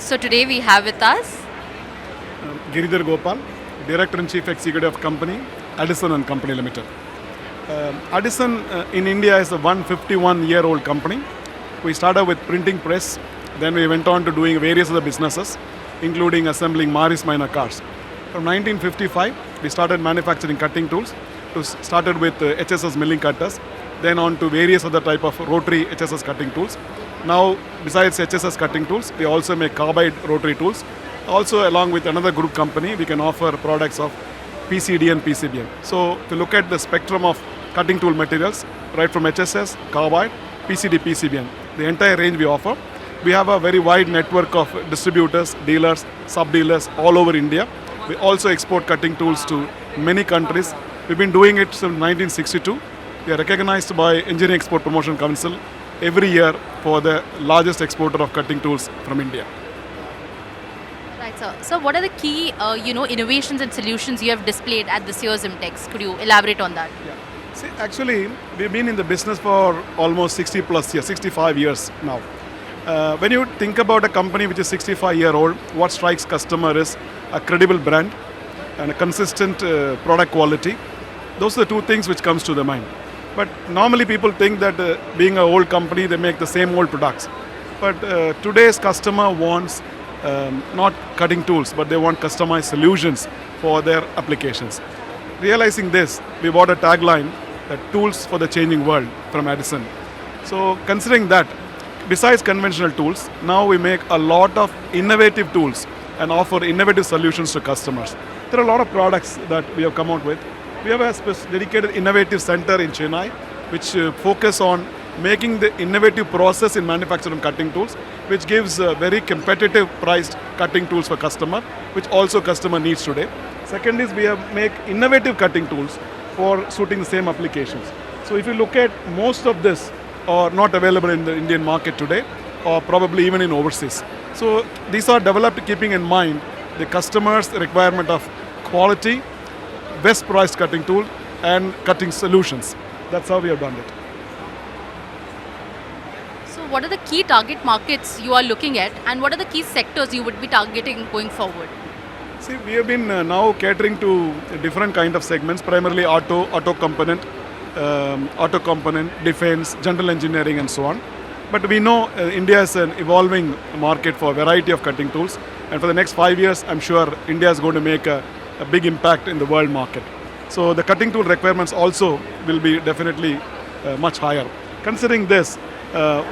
So today we have with us. Giridhar Gopal, Director and Chief Executive of Company, Addison and Company Limited. Addison in India is a 151-year-old company. We started with printing press, then we went on to doing various other businesses, including assembling Maris minor cars. From 1955, we started manufacturing cutting tools. Started with HSS milling cutters, then on to various other type of rotary HSS cutting tools. Now, besides HSS cutting tools, we also make carbide rotary tools. Also, along with another group company, we can offer products of PCD and PCBM. So, if you look at the spectrum of cutting tool materials, right from HSS, carbide, PCD, PCBM, the entire range we offer. We have a very wide network of distributors, dealers, sub-dealers all over India. We also export cutting tools to many countries. We've been doing it since 1962. We are recognized by Engineering Export Promotion Council every year for the largest exporter of cutting tools from India. Right, sir. So what are the key, innovations and solutions you have displayed at this year's IMTEX? Could you elaborate on that? Yeah. See, actually, we've been in the business for almost 60 plus years, 65 years now. When you think about a company which is 65-year-old, what strikes customer is a credible brand and a consistent product quality. Those are the two things which comes to the mind. But normally people think that being an old company, they make the same old products. But today's customer wants not cutting tools, but they want customized solutions for their applications. Realizing this, we bought a tagline, tools for the changing world from Addison. So considering that, besides conventional tools, now we make a lot of innovative tools and offer innovative solutions to customers. There are a lot of products that we have come out with. We have a dedicated innovative center in Chennai, which focus on making the innovative process in manufacturing cutting tools, which gives very competitive priced cutting tools for customer, which also customer needs today. Second is we have make innovative cutting tools for suiting the same applications. So if you look at most of this are not available in the Indian market today, or probably even in overseas. So these are developed keeping in mind the customer's requirement of quality, best priced cutting tool and cutting solutions. That's how we have done it. So what are the key target markets you are looking at, and what are the key sectors you would be targeting going forward? See, we have been now catering to different kind of segments, primarily auto component, defense, general engineering and so on. But we know India is an evolving market for a variety of cutting tools, and for the next 5 years, I'm sure India is going to make a big impact in the world market. So the cutting tool requirements also will be definitely much higher. Considering this,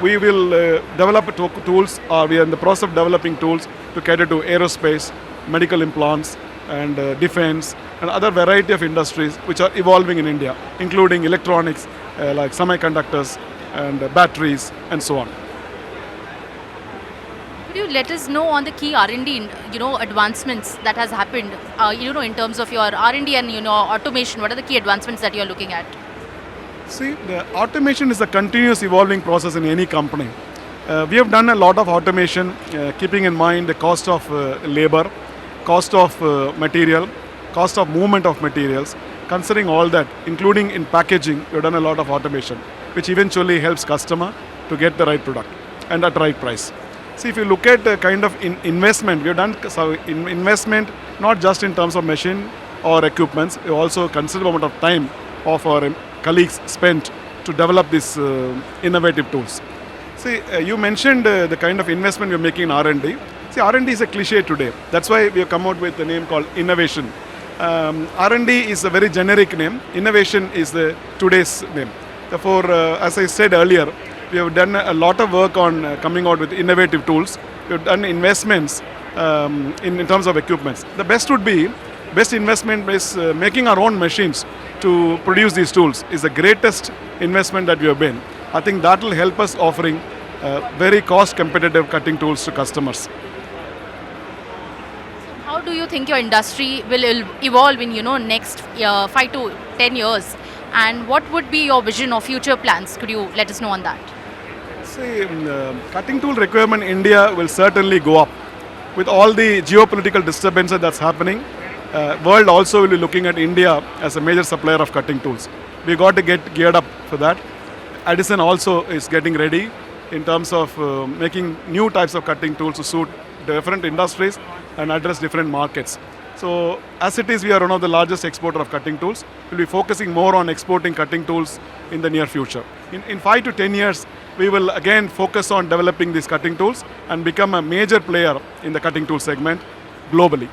we will develop tools, or we are in the process of developing tools to cater to aerospace, medical implants, and defense, and other variety of industries which are evolving in India, including electronics, like semiconductors, and batteries, and so on. Could you let us know on the key R&D, advancements that has happened, in terms of your R&D and, automation? What are the key advancements that you're looking at? See, the automation is a continuous evolving process in any company. We have done a lot of automation, keeping in mind the cost of labor, cost of material, cost of movement of materials. Considering all that, including in packaging, we've done a lot of automation, which eventually helps customer to get the right product and at the right price. See, if you look at the kind of investment, we have done investment not just in terms of machine or equipments, we also considerable amount of time of our colleagues spent to develop these innovative tools. See, you mentioned the kind of investment we're making in R&D. See, R&D is a cliche today. That's why we have come out with a name called innovation. R&D is a very generic name. Innovation is today's name. Therefore, as I said earlier, we have done a lot of work on coming out with innovative tools. We have done investments in terms of equipments. The best investment is making our own machines to produce these tools is the greatest investment that we have been. I think that will help us offering very cost competitive cutting tools to customers. How do you think your industry will evolve in, next 5 to 10 years? And what would be your vision or future plans? Could you let us know on that? See, cutting tool requirement in India will certainly go up. With all the geopolitical disturbances that's happening, world also will be looking at India as a major supplier of cutting tools. We got to get geared up for that. Addison also is getting ready in terms of making new types of cutting tools to suit different industries and address different markets. So as it is, we are one of the largest exporter of cutting tools. We'll be focusing more on exporting cutting tools in the near future. In 5 to 10 years, we will again focus on developing these cutting tools and become a major player in the cutting tool segment globally.